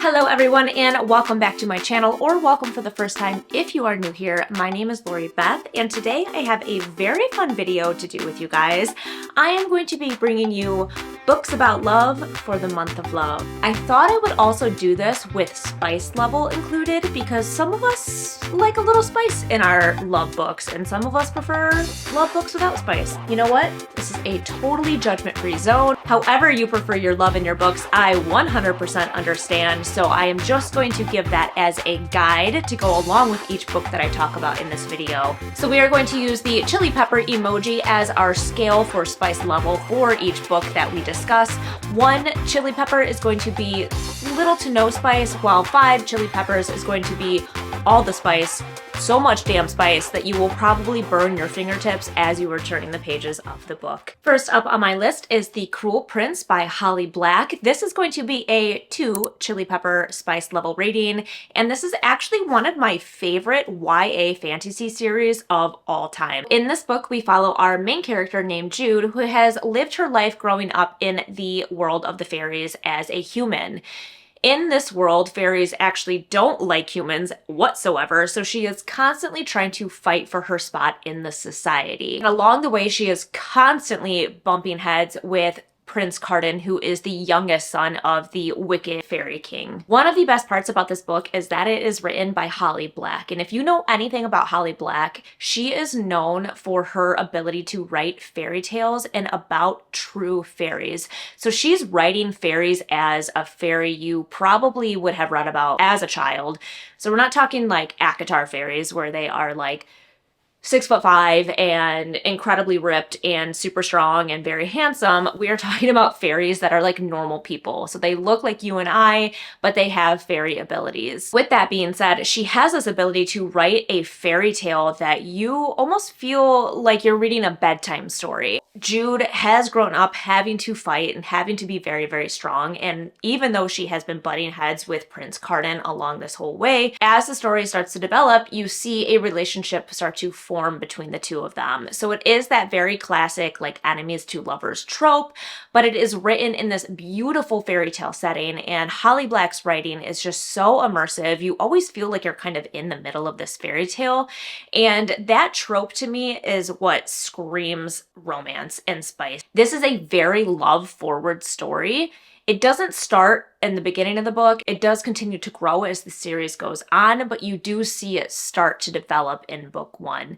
Hello everyone and welcome back to my channel, or welcome for the first time if you are new here. My name is Lori Beth and today I have a very fun video to do with you guys. I am going to be bringing you books about love for the month of love. I thought I would also do this with spice level included because some of us like a little spice in our love books and some of us prefer love books without spice. You know what? This is a totally judgment-free zone. However you prefer your love in your books, I 100% understand. So I am just going to give that as a guide to go along with each book that I talk about in this video. So we are going to use the chili pepper emoji as our scale for spice level for each book that we discuss. 1 chili pepper is going to be little to no spice, while 5 chili peppers is going to be all the spice. So much damn spice that you will probably burn your fingertips as you are turning the pages of the book. First up on my list is The Cruel Prince by Holly Black. This is going to be a 2 chili pepper spice level rating, and this is actually one of my favorite YA fantasy series of all time. In this book, we follow our main character named Jude, who has lived her life growing up in the world of the fairies as a human. In this world, fairies actually don't like humans whatsoever, so she is constantly trying to fight for her spot in the society. And along the way, she is constantly bumping heads with Prince Carden, who is the youngest son of the wicked fairy king. One of the best parts about this book is that it is written by Holly Black. And if you know anything about Holly Black, she is known for her ability to write fairy tales and about true fairies. So she's writing fairies as a fairy you probably would have read about as a child. So we're not talking like ACOTAR fairies where they are like 6'5" and incredibly ripped and super strong and very handsome. We are talking about fairies that are like normal people. So they look like you and I, but they have fairy abilities. With that being said, she has this ability to write a fairy tale that you almost feel like you're reading a bedtime story. Jude has grown up having to fight and having to be very, very strong. And even though she has been butting heads with Prince Carden along this whole way, as the story starts to develop, you see a relationship start to form between the two of them. So it is that very classic like enemies to lovers trope, but it is written in this beautiful fairy tale setting. And Holly Black's writing is just so immersive. You always feel like you're kind of in the middle of this fairy tale. And that trope to me is what screams romance and spice. This is a very love-forward story. It doesn't start in the beginning of the book. It does continue to grow as the series goes on, but you do see it start to develop in book 1.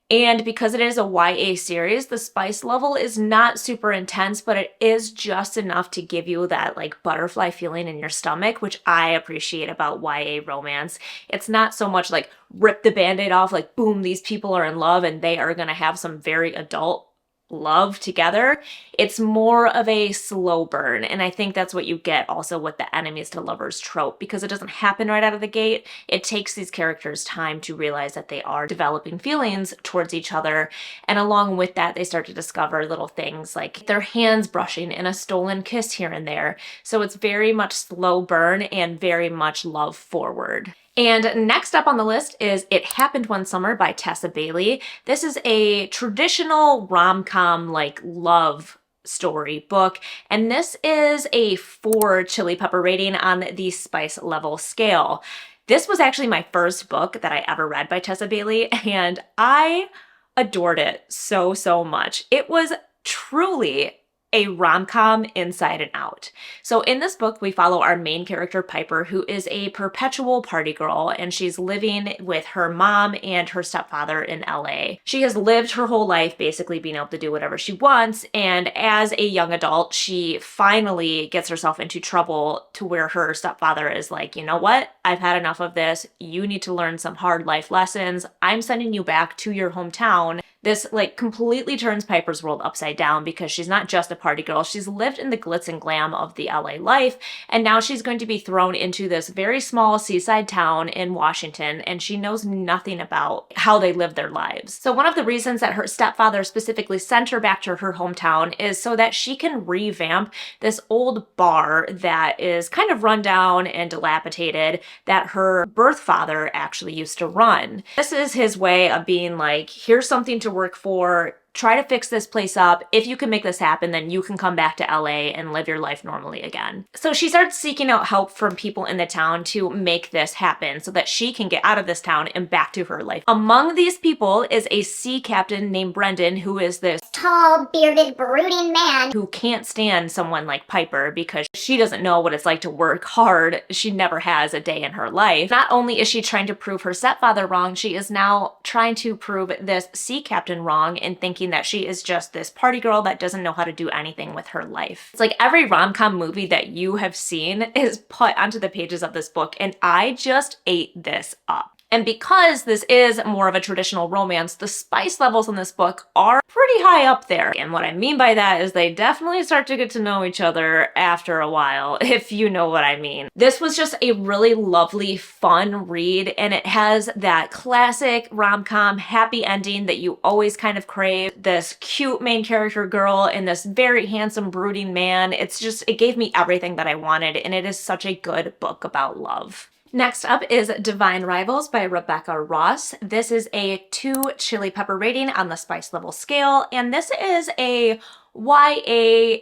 And because it is a YA series, the spice level is not super intense, but it is just enough to give you that like butterfly feeling in your stomach, which I appreciate about YA romance. It's not so much like rip the band-aid off, like boom, these people are in love and they are gonna have some very adult love together. It's more of a slow burn, and I think that's what you get also with the enemies to lovers trope, because it doesn't happen right out of the gate. It takes these characters time to realize that they are developing feelings towards each other, and along with that they start to discover little things like their hands brushing and a stolen kiss here and there. So it's very much slow burn and very much love forward. And next up on the list is It Happened One Summer by Tessa Bailey. This is a traditional rom-com like love story book, and this is a 4 chili pepper rating on the spice level scale. This was actually my first book that I ever read by Tessa Bailey, and I adored it so, so much. It was truly a rom-com inside and out. So in this book, we follow our main character, Piper, who is a perpetual party girl, and she's living with her mom and her stepfather in LA. She has lived her whole life basically being able to do whatever she wants, and as a young adult, she finally gets herself into trouble to where her stepfather is like, you know what? I've had enough of this. You need to learn some hard life lessons. I'm sending you back to your hometown. This like completely turns Piper's world upside down because she's not just a party girl. She's lived in the glitz and glam of the LA life, and now she's going to be thrown into this very small seaside town in Washington, and she knows nothing about how they live their lives. So one of the reasons that her stepfather specifically sent her back to her hometown is so that she can revamp this old bar that is kind of run down and dilapidated that her birth father actually used to run. This is his way of being like, here's something to work for, try to fix this place up. If you can make this happen, then you can come back to LA and live your life normally again. So she starts seeking out help from people in the town to make this happen so that she can get out of this town and back to her life. Among these people is a sea captain named Brendan, who is this tall, bearded, brooding man who can't stand someone like Piper because she doesn't know what it's like to work hard. She never has a day in her life. Not only is she trying to prove her stepfather wrong, she is now trying to prove this sea captain wrong and thinking that she is just this party girl that doesn't know how to do anything with her life. It's like every rom-com movie that you have seen is put onto the pages of this book, and I just ate this up. And because this is more of a traditional romance, the spice levels in this book are pretty high up there. And what I mean by that is they definitely start to get to know each other after a while, if you know what I mean. This was just a really lovely, fun read, and it has that classic rom-com happy ending that you always kind of crave. This cute main character girl and this very handsome, brooding man. It gave me everything that I wanted, and it is such a good book about love. Next up is Divine Rivals by Rebecca Ross. This is a 2 chili pepper rating on the spice level scale, and this is a YA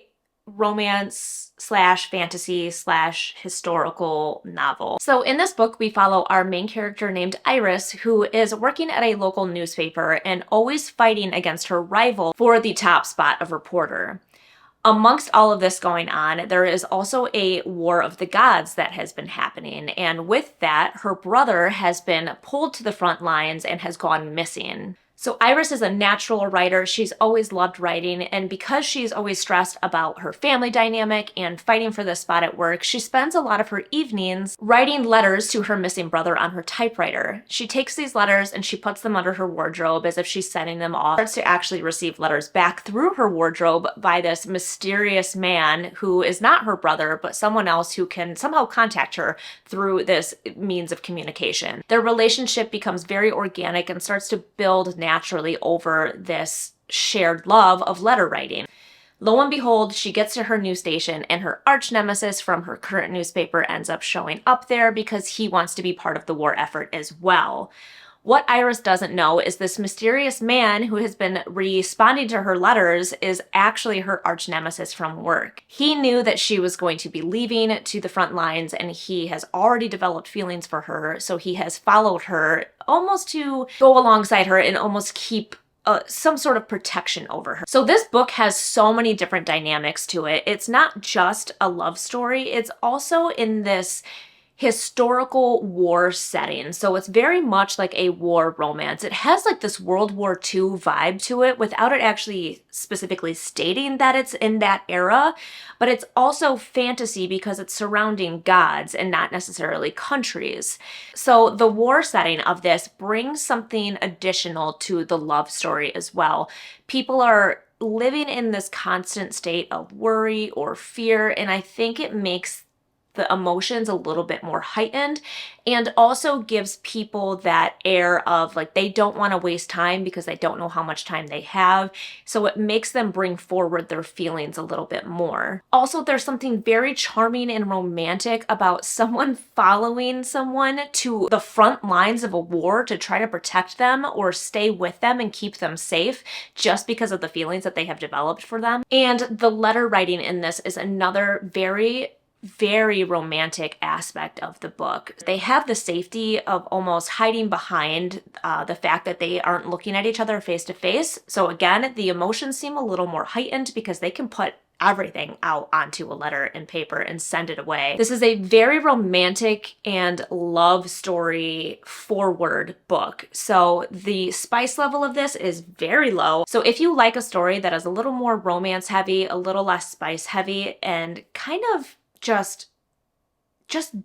romance slash fantasy slash historical novel. So in this book, we follow our main character named Iris, who is working at a local newspaper and always fighting against her rival for the top spot of reporter. Amongst all of this going on, there is also a war of the gods that has been happening, and with that, her brother has been pulled to the front lines and has gone missing. So Iris is a natural writer. She's always loved writing, and because she's always stressed about her family dynamic and fighting for this spot at work, she spends a lot of her evenings writing letters to her missing brother on her typewriter. She takes these letters and she puts them under her wardrobe as if she's sending them off. She starts to actually receive letters back through her wardrobe by this mysterious man who is not her brother, but someone else who can somehow contact her through this means of communication. Their relationship becomes very organic and starts to build naturally over this shared love of letter writing. Lo and behold, she gets to her new station and her arch nemesis from her current newspaper ends up showing up there because he wants to be part of the war effort as well. What Iris doesn't know is this mysterious man who has been responding to her letters is actually her arch nemesis from work. He knew that she was going to be leaving to the front lines, and he has already developed feelings for her, so he has followed her almost to go alongside her and almost keep some sort of protection over her. So this book has so many different dynamics to it. It's not just a love story, it's also in this historical war setting. So it's very much like a war romance. It has like this World War II vibe to it without it actually specifically stating that it's in that era, but it's also fantasy because it's surrounding gods and not necessarily countries. So the war setting of this brings something additional to the love story as well. People are living in this constant state of worry or fear, and I think it makes the emotions a little bit more heightened and also gives people that air of like they don't want to waste time because they don't know how much time they have. So it makes them bring forward their feelings a little bit more. Also, there's something very charming and romantic about someone following someone to the front lines of a war to try to protect them or stay with them and keep them safe just because of the feelings that they have developed for them. And the letter writing in this is another very romantic aspect of the book. They have the safety of almost hiding behind the fact that they aren't looking at each other face to face. So again, the emotions seem a little more heightened because they can put everything out onto a letter and paper and send it away. This is a very romantic and love story forward book. So the spice level of this is very low. So if you like a story that is a little more romance heavy, a little less spice heavy, and kind of just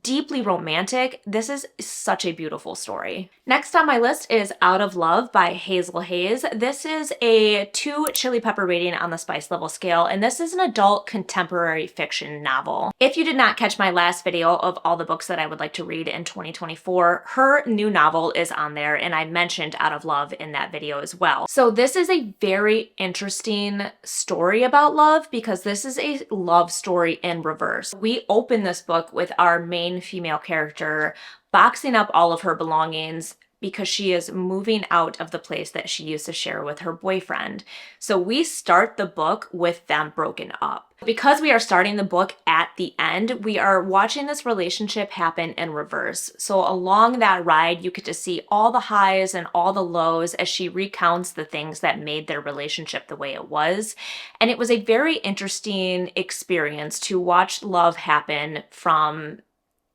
deeply romantic, this is such a beautiful story. Next on my list is Out of Love by Hazel Hayes. This is a 2 chili pepper rating on the spice level scale, and this is an adult contemporary fiction novel. If you did not catch my last video of all the books that I would like to read in 2024, her new novel is on there, and I mentioned Out of Love in that video as well. So this is a very interesting story about love because this is a love story in reverse. We open this book with our main female character boxing up all of her belongings, because she is moving out of the place that she used to share with her boyfriend. So we start the book with them broken up. Because we are starting the book at the end, we are watching this relationship happen in reverse. So along that ride, you get to see all the highs and all the lows as she recounts the things that made their relationship the way it was. And it was a very interesting experience to watch love happen from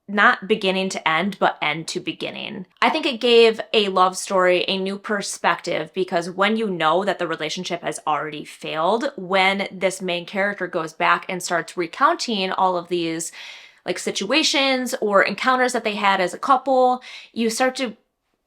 not beginning to end, but end to beginning. I think it gave a love story a new perspective, because when you know that the relationship has already failed, when this main character goes back and starts recounting all of these like situations or encounters that they had as a couple, you start to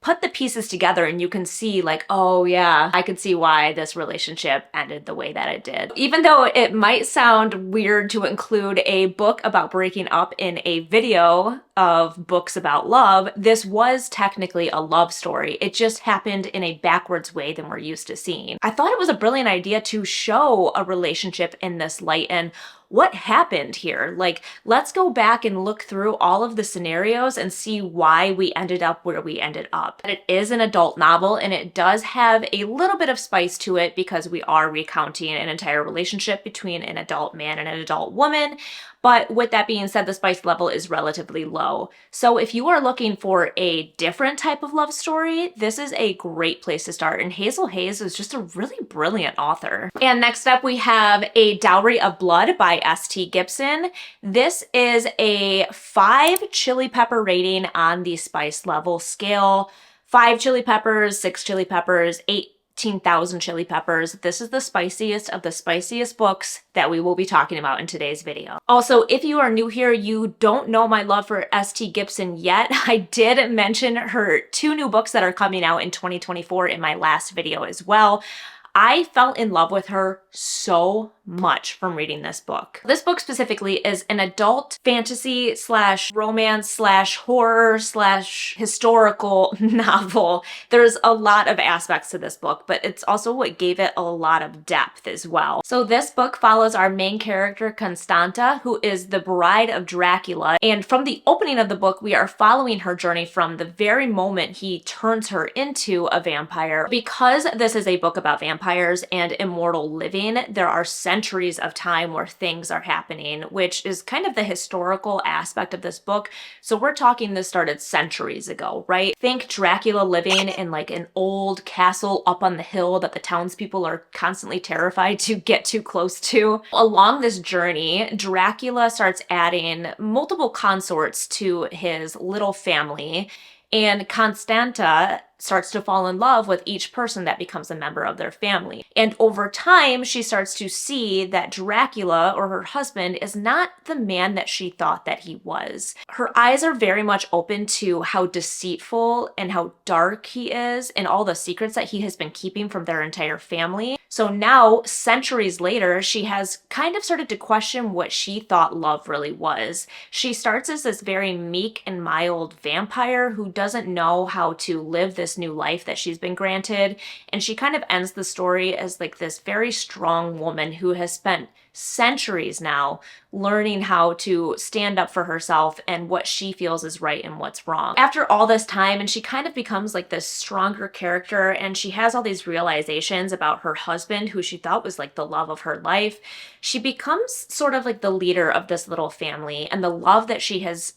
put the pieces together and you can see like, oh yeah, I could see why this relationship ended the way that it did. Even though it might sound weird to include a book about breaking up in a video of books about love, this was technically a love story. It just happened in a backwards way than we're used to seeing. I thought it was a brilliant idea to show a relationship in this light and what happened here. Like, let's go back and look through all of the scenarios and see why we ended up where we ended up. It is an adult novel and it does have a little bit of spice to it because we are recounting an entire relationship between an adult man and an adult woman. But with that being said, the spice level is relatively low. So if you are looking for a different type of love story, this is a great place to start. And Hazel Hayes is just a really brilliant author. And next up we have A Dowry of Blood by S.T. Gibson. This is a 5 chili pepper rating on the spice level scale. 5 chili peppers, 6 chili peppers, 18,000 chili peppers. This is the spiciest of the spiciest books that we will be talking about in today's video. Also, if you are new here, you don't know my love for S.T. Gibson yet, I did mention her 2 new books that are coming out in 2024 in my last video as well. I fell in love with her so much from reading this book. This book specifically is an adult fantasy slash romance slash horror slash historical novel. There's a lot of aspects to this book, but it's also what gave it a lot of depth as well. So this book follows our main character, Constanta, who is the bride of Dracula. And from the opening of the book, we are following her journey from the very moment he turns her into a vampire. Because this is a book about vampires and immortal living, there are centuries of time where things are happening, which is kind of the historical aspect of this book. So we're talking this started centuries ago, right? Think Dracula living in like an old castle up on the hill that the townspeople are constantly terrified to get too close to. Along this journey, Dracula starts adding multiple consorts to his little family, and Constanta starts to fall in love with each person that becomes a member of their family. And over time, she starts to see that Dracula, or her husband, is not the man that she thought that he was. Her eyes are very much open to how deceitful and how dark he is and all the secrets that he has been keeping from their entire family. So now, centuries later, she has kind of started to question what she thought love really was. She starts as this very meek and mild vampire who doesn't know how to live this new life that she's been granted, and she kind of ends the story as like this very strong woman who has spent centuries now learning how to stand up for herself and what she feels is right and what's wrong. After all this time, and she kind of becomes like this stronger character, and she has all these realizations about her husband, who she thought was like the love of her life. She becomes sort of like the leader of this little family, and the love that she has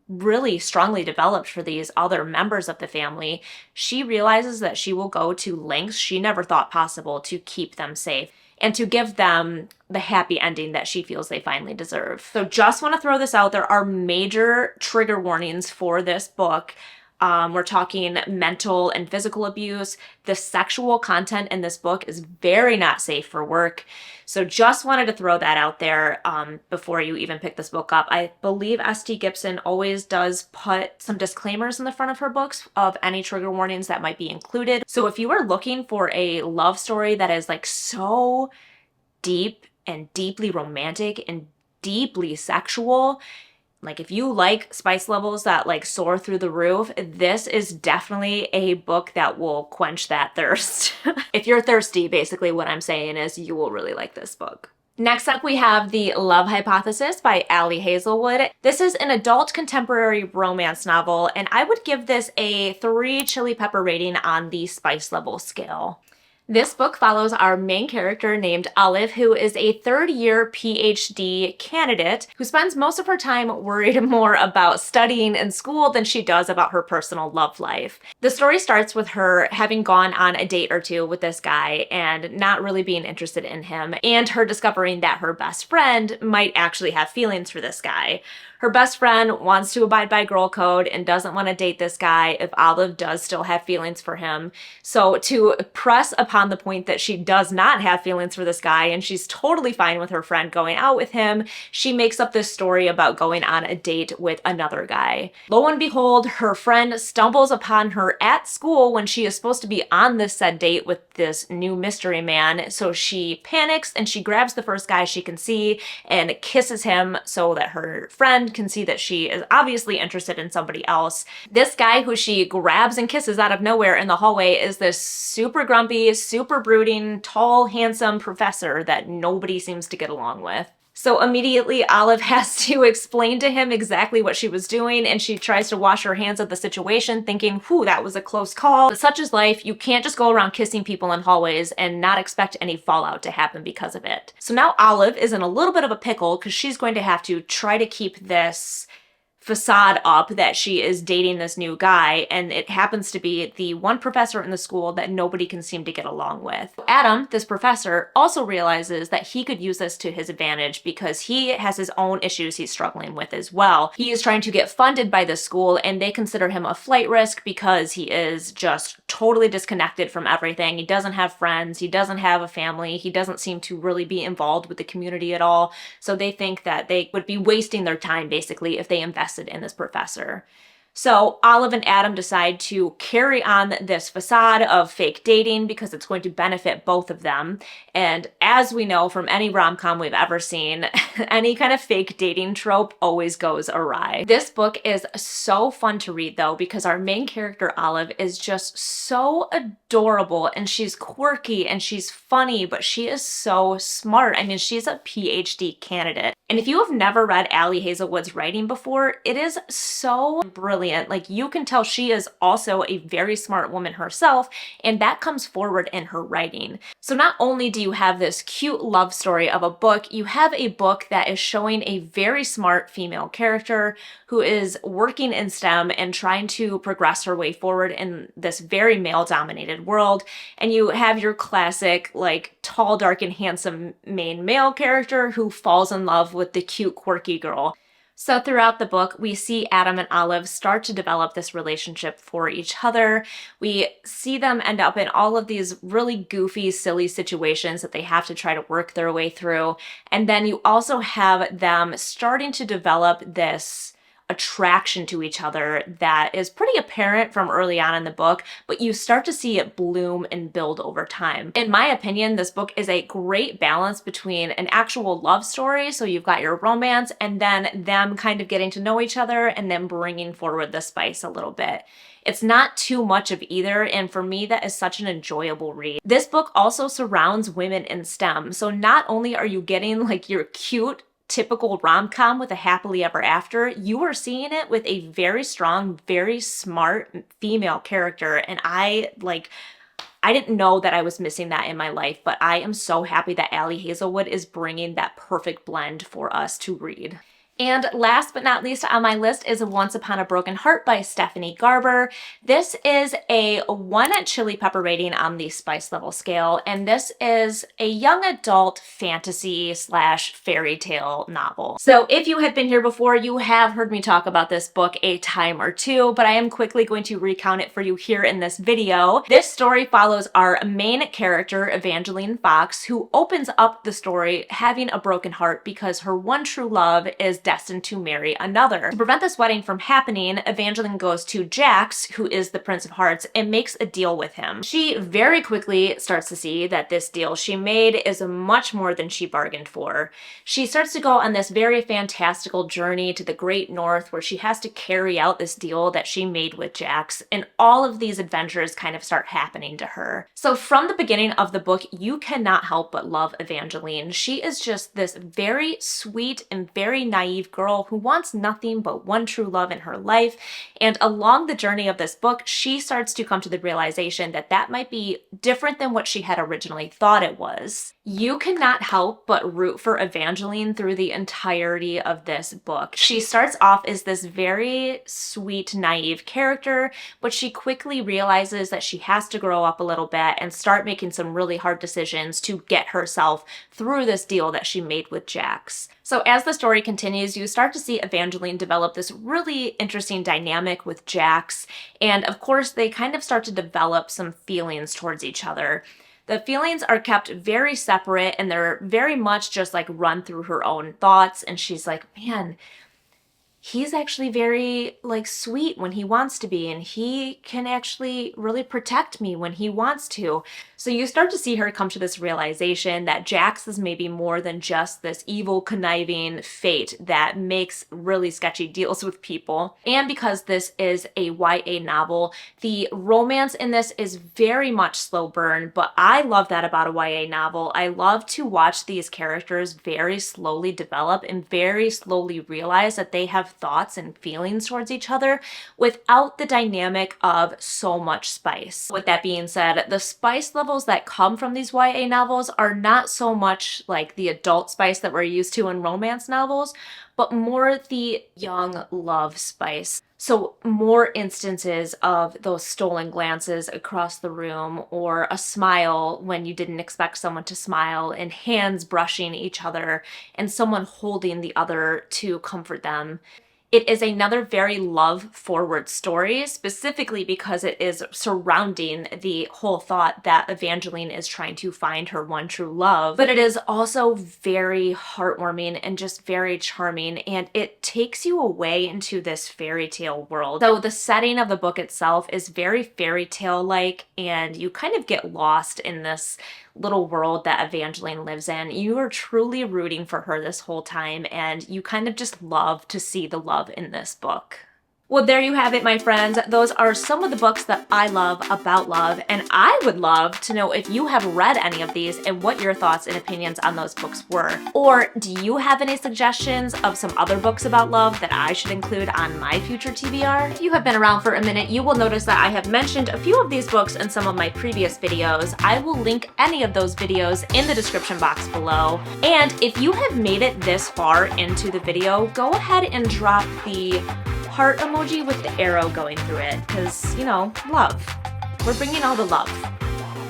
really strongly developed for these other members of the family, she realizes that she will go to lengths she never thought possible to keep them safe and to give them the happy ending that she feels they finally deserve. So just want to throw this out. There are major trigger warnings for this book. We're talking mental and physical abuse. The sexual content in this book is very not safe for work. So just wanted to throw that out there before you even pick this book up. I believe S.T. Gibson always does put some disclaimers in the front of her books of any trigger warnings that might be included. So if you are looking for a love story that is like so deep and deeply romantic and deeply sexual, like if you like spice levels that like soar through the roof, this is definitely a book that will quench that thirst. If you're thirsty, basically what I'm saying is you will really like this book. Next up, we have The Love Hypothesis by Ali Hazelwood. This is an adult contemporary romance novel, and I would give this a 3 chili pepper rating on the spice level scale. This book follows our main character named Olive, who is a third-year PhD candidate who spends most of her time worried more about studying in school than she does about her personal love life. The story starts with her having gone on a date or two with this guy and not really being interested in him, and her discovering that her best friend might actually have feelings for this guy. Her best friend wants to abide by girl code and doesn't want to date this guy if Olive does still have feelings for him. So to press upon the point that she does not have feelings for this guy and she's totally fine with her friend going out with him, she makes up this story about going on a date with another guy. Lo and behold, her friend stumbles upon her at school when she is supposed to be on this said date with this new mystery man. So she panics and she grabs the first guy she can see and kisses him so that her friend can see that she is obviously interested in somebody else. This guy who she grabs and kisses out of nowhere in the hallway is this super grumpy, super brooding, tall, handsome professor that nobody seems to get along with. So immediately Olive has to explain to him exactly what she was doing, and she tries to wash her hands of the situation thinking, whew, that was a close call. But such is life. You can't just go around kissing people in hallways and not expect any fallout to happen because of it. So now Olive is in a little bit of a pickle because she's going to have to try to keep this facade up that she is dating this new guy, and it happens to be the one professor in the school that nobody can seem to get along with. Adam, this professor, also realizes that he could use this to his advantage because he has his own issues he's struggling with as well. He is trying to get funded by the school, and they consider him a flight risk because he is just totally disconnected from everything. He doesn't have friends, he doesn't have a family, he doesn't seem to really be involved with the community at all. So they think that they would be wasting their time basically if they invested in this professor. So Olive and Adam decide to carry on this facade of fake dating because it's going to benefit both of them. And as we know from any rom-com we've ever seen, any kind of fake dating trope always goes awry. This book is so fun to read though because our main character Olive is just so adorable and she's quirky and she's funny, but she is so smart. I mean, she's a PhD candidate. And if you have never read Ali Hazelwood's writing before, it is so brilliant. Like, you can tell she is also a very smart woman herself, and that comes forward in her writing. So not only do you have this cute love story of a book, you have a book that is showing a very smart female character who is working in STEM and trying to progress her way forward in this very male-dominated world. And you have your classic, like, tall, dark, and handsome main male character who falls in love with the cute, quirky girl. So throughout the book, we see Adam and Olive start to develop this relationship for each other. We see them end up in all of these really goofy, silly situations that they have to try to work their way through. And then you also have them starting to develop this attraction to each other that is pretty apparent from early on in the book, but you start to see it bloom and build over time. In my opinion, this book is a great balance between an actual love story, so you've got your romance, and then them kind of getting to know each other and then bringing forward the spice a little bit. It's not too much of either, and for me, that is such an enjoyable read. This book also surrounds women in STEM, so not only are you getting like your cute, typical rom-com with a happily ever after, you are seeing it with a very strong, very smart female character, and I didn't know that I was missing that in my life, but I am so happy that Ali Hazelwood is bringing that perfect blend for us to read. And last but not least on my list is Once Upon a Broken Heart by Stephanie Garber. This is a 1 chili pepper rating on the spice level scale, and this is a young adult fantasy / fairy tale novel. So if you have been here before, you have heard me talk about this book a time or two, but I am quickly going to recount it for you here in this video. This story follows our main character, Evangeline Fox, who opens up the story having a broken heart because her one true love is destined to marry another. To prevent this wedding from happening, Evangeline goes to Jax, who is the Prince of Hearts, and makes a deal with him. She very quickly starts to see that this deal she made is much more than she bargained for. She starts to go on this very fantastical journey to the Great North where she has to carry out this deal that she made with Jax, and all of these adventures kind of start happening to her. So from the beginning of the book, you cannot help but love Evangeline. She is just this very sweet and very naive girl who wants nothing but one true love in her life, and along the journey of this book, she starts to come to the realization that that might be different than what she had originally thought it was. You cannot help but root for Evangeline through the entirety of this book. She starts off as this very sweet, naive character, but she quickly realizes that she has to grow up a little bit and start making some really hard decisions to get herself through this deal that she made with Jax. So as the story continues, you start to see Evangeline develop this really interesting dynamic with Jax, and of course they kind of start to develop some feelings towards each other. The feelings are kept very separate and they're very much just like run through her own thoughts, and she's like, man, he's actually very like sweet when he wants to be, and he can actually really protect me when he wants to. So you start to see her come to this realization that Jax is maybe more than just this evil, conniving fate that makes really sketchy deals with people. And because this is a YA novel, the romance in this is very much slow burn, but I love that about a YA novel. I love to watch these characters very slowly develop and very slowly realize that they have thoughts and feelings towards each other without the dynamic of so much spice. With that being said, the spice levels that come from these YA novels are not so much like the adult spice that we're used to in romance novels, but more the young love spice. So more instances of those stolen glances across the room, or a smile when you didn't expect someone to smile, and hands brushing each other, and someone holding the other to comfort them. It is another very love-forward story, specifically because it is surrounding the whole thought that Evangeline is trying to find her one true love. But it is also very heartwarming and just very charming, and it takes you away into this fairy tale world. So the setting of the book itself is very fairy tale-like, and you kind of get lost in this little world that Evangeline lives in. You are truly rooting for her this whole time, and you kind of just love to see the love in this book. Well, there you have it, my friends. Those are some of the books that I love about love, and I would love to know if you have read any of these and what your thoughts and opinions on those books were. Or do you have any suggestions of some other books about love that I should include on my future TBR? If you have been around for a minute, you will notice that I have mentioned a few of these books in some of my previous videos. I will link any of those videos in the description box below. And if you have made it this far into the video, go ahead and drop the heart emoji with the arrow going through it, because, you know, love. We're bringing all the love.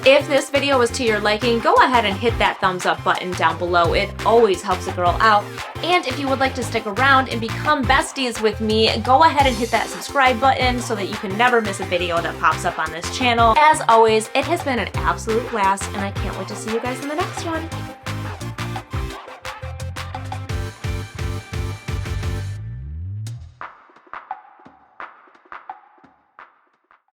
If this video was to your liking, go ahead and hit that thumbs up button down below. It always helps a girl out. And if you would like to stick around and become besties with me, go ahead and hit that subscribe button so that you can never miss a video that pops up on this channel. As always, it has been an absolute blast, and I can't wait to see you guys in the next one.